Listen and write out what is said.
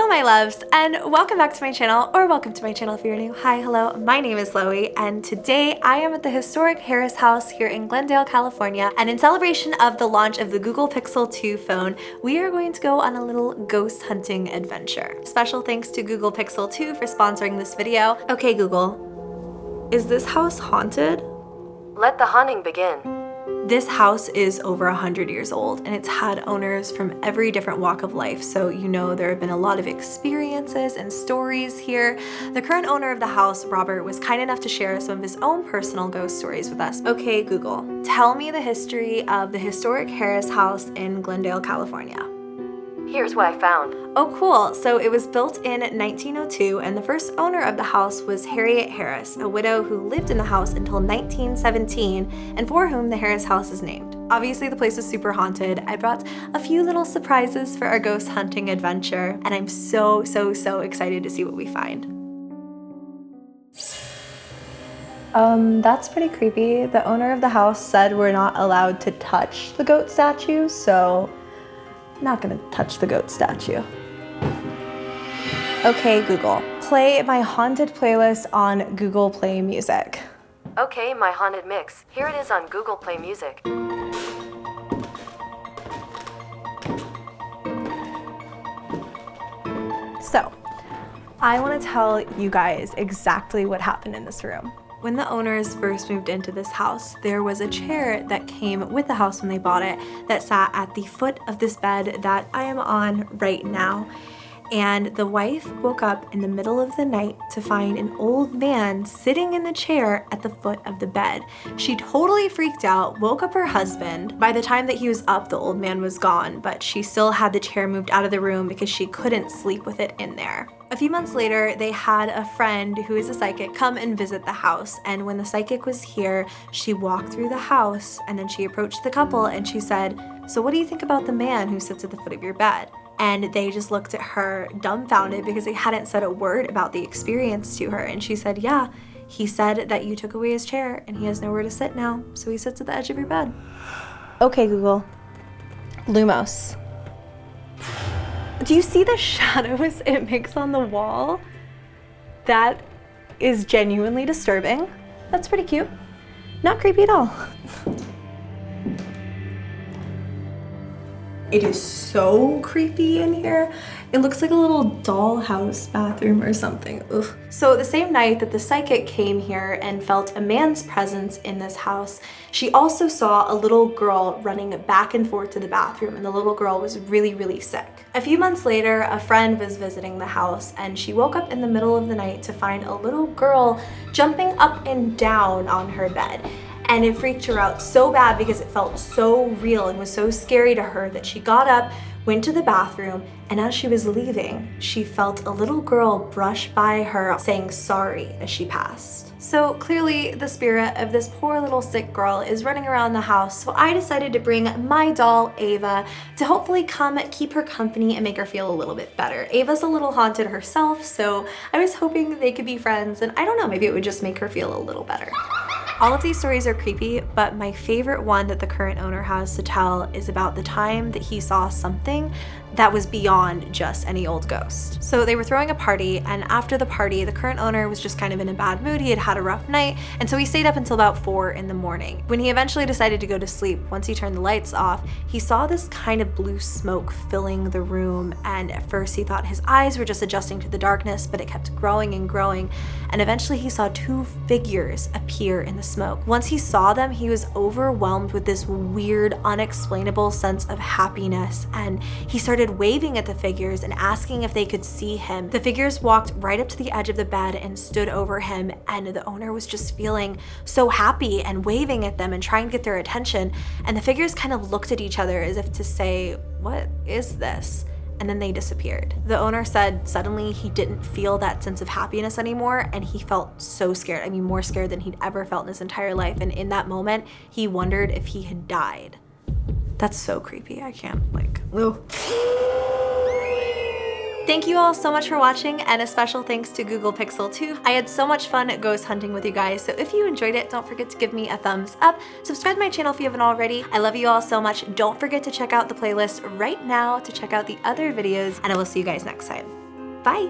my loves, and welcome back to my channel, or welcome to my channel if you're new. Hi, hello, my name is Loey, and today I am at the historic Harris house here in Glendale, California, and in celebration of the launch of the Google Pixel 2 phone, we are going to go on a little ghost hunting adventure. Special thanks to Google Pixel 2 for sponsoring this video. Okay, Google, is this house haunted? Let the haunting begin. This house is over 100 years old, and it's had owners from every different walk of life, so you know there have been a lot of experiences and stories here. The current owner of the house, Robert, was kind enough to share some of his own personal ghost stories with us. Okay, Google, tell me the history of the historic Harris house in Glendale, California. Here's what I found. Oh, cool. So it was built in 1902, and the first owner of the house was Harriet Harris, a widow who lived in the house until 1917, and for whom the Harris house is named. Obviously, the place is super haunted. I brought a few little surprises for our ghost hunting adventure, and I'm so excited to see what we find. That's pretty creepy. The owner of the house said we're not allowed to touch the goat statue, so not gonna touch the goat statue. Okay, Google, play my haunted playlist on Google Play Music. Okay, my haunted mix. Here it is on Google Play Music. So, I want to tell you guys exactly what happened in this room. When the owners first moved into this house, there was a chair that came with the house when they bought it that sat at the foot of this bed that I am on right now. And the wife woke up in the middle of the night to find an old man sitting in the chair at the foot of the bed. She totally freaked out, woke up her husband. By the time that he was up, the old man was gone, but she still had the chair moved out of the room because she couldn't sleep with it in there. A few months later, they had a friend who is a psychic come and visit the house, and when the psychic was here, she walked through the house and then she approached the couple and she said, "So what do you think about the man who sits at the foot of your bed?" And they just looked at her dumbfounded because they hadn't said a word about the experience to her, and she said, "Yeah, he said that you took away his chair and he has nowhere to sit now, so he sits at the edge of your bed." Okay, Google, Lumos. Do you see the shadows it makes on the wall? That is genuinely disturbing. That's pretty cute. Not creepy at all. It is so creepy in here. It looks like a little dollhouse bathroom or something. Ugh. So the same night that the psychic came here and felt a man's presence in this house, she also saw a little girl running back and forth to the bathroom, and the little girl was really sick. A few months later, a friend was visiting the house, and she woke up in the middle of the night to find a little girl jumping up and down on her bed. And it freaked her out so bad because it felt so real and was so scary to her that she got up, went to the bathroom, and as she was leaving, she felt a little girl brush by her saying sorry as she passed. So clearly the spirit of this poor little sick girl is running around the house, so I decided to bring my doll, Ava, to hopefully come keep her company and make her feel a little bit better. Ava's a little haunted herself, so I was hoping they could be friends, and I don't know, maybe it would just make her feel a little better. All of these stories are creepy, but my favorite one that the current owner has to tell is about the time that he saw something that was beyond just any old ghost. So they were throwing a party, and after the party, the current owner was just kind of in a bad mood. He had had a rough night, and so he stayed up until about 4 in the morning. When he eventually decided to go to sleep, once he turned the lights off, he saw this kind of blue smoke filling the room, and at first he thought his eyes were just adjusting to the darkness, but it kept growing and growing, and eventually he saw 2 figures appear in the smoke. Once he saw them, he was overwhelmed with this weird, unexplainable sense of happiness, and he started waving at the figures and asking if they could see him. The figures walked right up to the edge of the bed and stood over him, and the owner was just feeling so happy and waving at them and trying to get their attention, and the figures kind of looked at each other as if to say, "What is this?" And then they disappeared. The owner said suddenly he didn't feel that sense of happiness anymore, and he felt so scared. I mean, more scared than he'd ever felt in his entire life, and in that moment, he wondered if he had died. That's so creepy. I can't, ugh. Thank you all so much for watching, and a special thanks to Google Pixel 2. I had so much fun ghost hunting with you guys, so if you enjoyed it, don't forget to give me a thumbs up. Subscribe to my channel if you haven't already. I love you all so much. Don't forget to check out the playlist right now to check out the other videos, and I will see you guys next time. Bye.